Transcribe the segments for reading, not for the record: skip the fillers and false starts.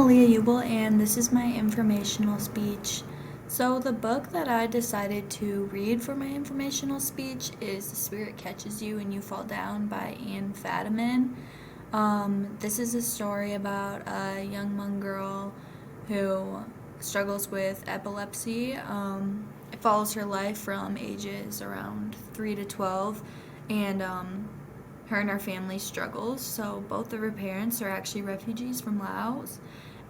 Malia Ubel, and this is my informational speech. So, the book that I decided to read for my informational speech is The Spirit Catches You and You Fall Down by Anne Fadiman. This is a story about a young Hmong girl who struggles with epilepsy. It follows her life from ages around 3 to 12, and her and her family struggles. So both of her parents are actually refugees from Laos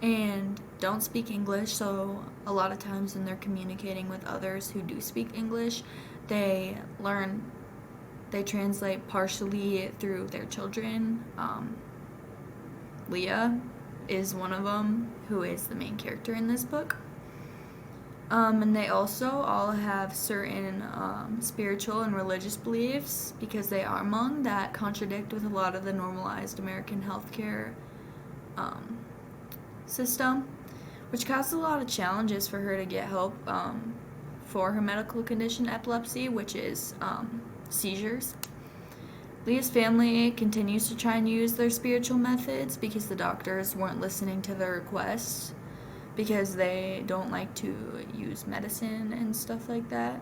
and don't speak English. So a lot of times when they're communicating with others who do speak English, they learn, they translate partially through their children. Leah is one of them, who is the main character in this book. And they also all have certain spiritual and religious beliefs, because they are Hmong, that contradict with a lot of the normalized American healthcare system, which causes a lot of challenges for her to get help for her medical condition, epilepsy, which is seizures. Leah's family continues to try and use their spiritual methods because the doctors weren't listening to their requests, because they don't like to use medicine and stuff like that.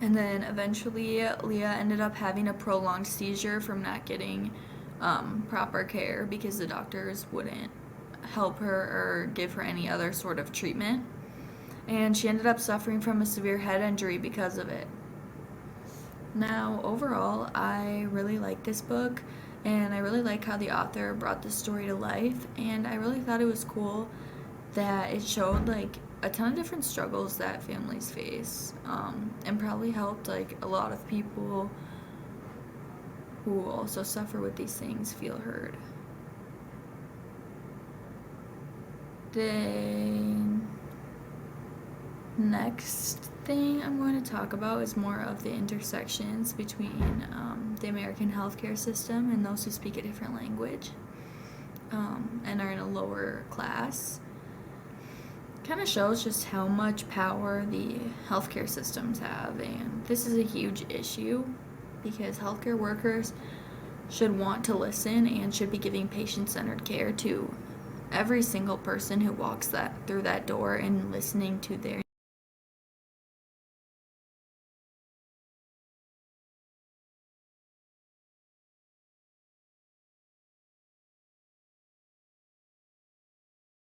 And then eventually Leah ended up having a prolonged seizure from not getting proper care, because the doctors wouldn't help her or give her any other sort of treatment. And she ended up suffering from a severe head injury because of it. Now, overall, I really like this book, and I really like how the author brought the story to life, and I really thought it was cool that it showed like a ton of different struggles that families face, and probably helped like a lot of people who also suffer with these things feel heard. The next thing I'm going to talk about is more of the intersections between the American healthcare system and those who speak a different language and are in a lower class. Kind of shows just how much power the healthcare systems have, and this is a huge issue because healthcare workers should want to listen and should be giving patient-centered care to every single person who walks through that door, and listening to their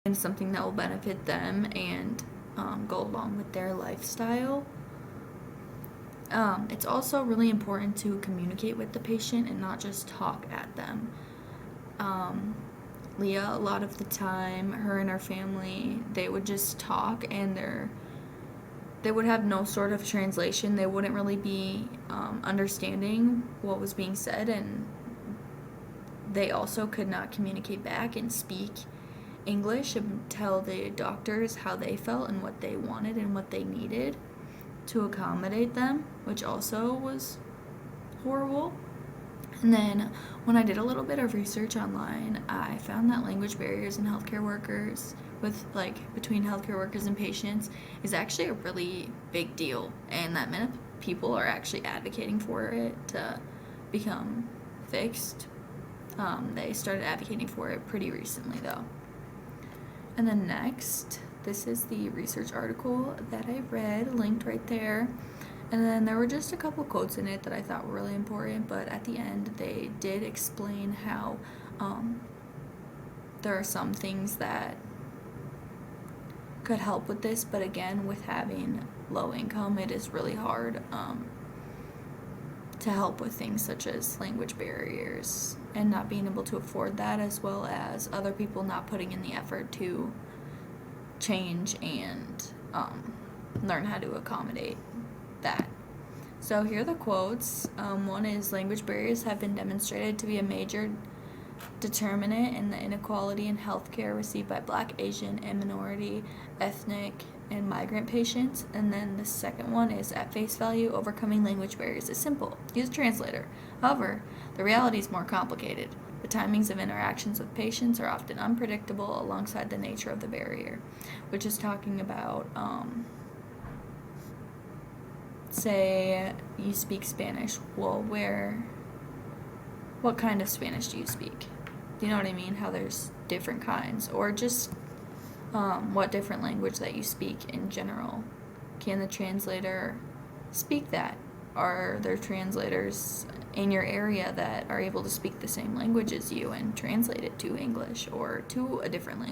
and something that will benefit them and go along with their lifestyle. It's also really important to communicate with the patient and not just talk at them. Leah, a lot of the time, her and her family, they would just talk, and they would have no sort of translation. They wouldn't really be understanding what was being said, and they also could not communicate back and speak English and tell the doctors how they felt and what they wanted and what they needed to accommodate them, which also was horrible. And then when I did a little bit of research online, I found that language barriers in healthcare workers, between healthcare workers and patients, is actually a really big deal, and that many people are actually advocating for it to become fixed. They started advocating for it pretty recently, though. And then next, this is the research article that I read, linked right there. And then there were just a couple quotes in it that I thought were really important, but at the end they did explain how there are some things that could help with this, but again, with having low income, it is really hard to help with things such as language barriers and not being able to afford that, as well as other people not putting in the effort to change and learn how to accommodate that. So here are the quotes. One is, language barriers have been demonstrated to be a major determinant in the inequality in healthcare received by Black, Asian, and minority, ethnic, and migrant patients. And then the second one is, at face value, overcoming language barriers is simple. Use a translator. However, the reality is more complicated. The timings of interactions with patients are often unpredictable alongside the nature of the barrier, which is talking about, say you speak Spanish. Well, what kind of Spanish do you speak? you know what I mean? How there's different kinds, or just what different language that you speak in general. Can the translator speak that? Are there translators in your area that are able to speak the same language as you and translate it to English or to a different language?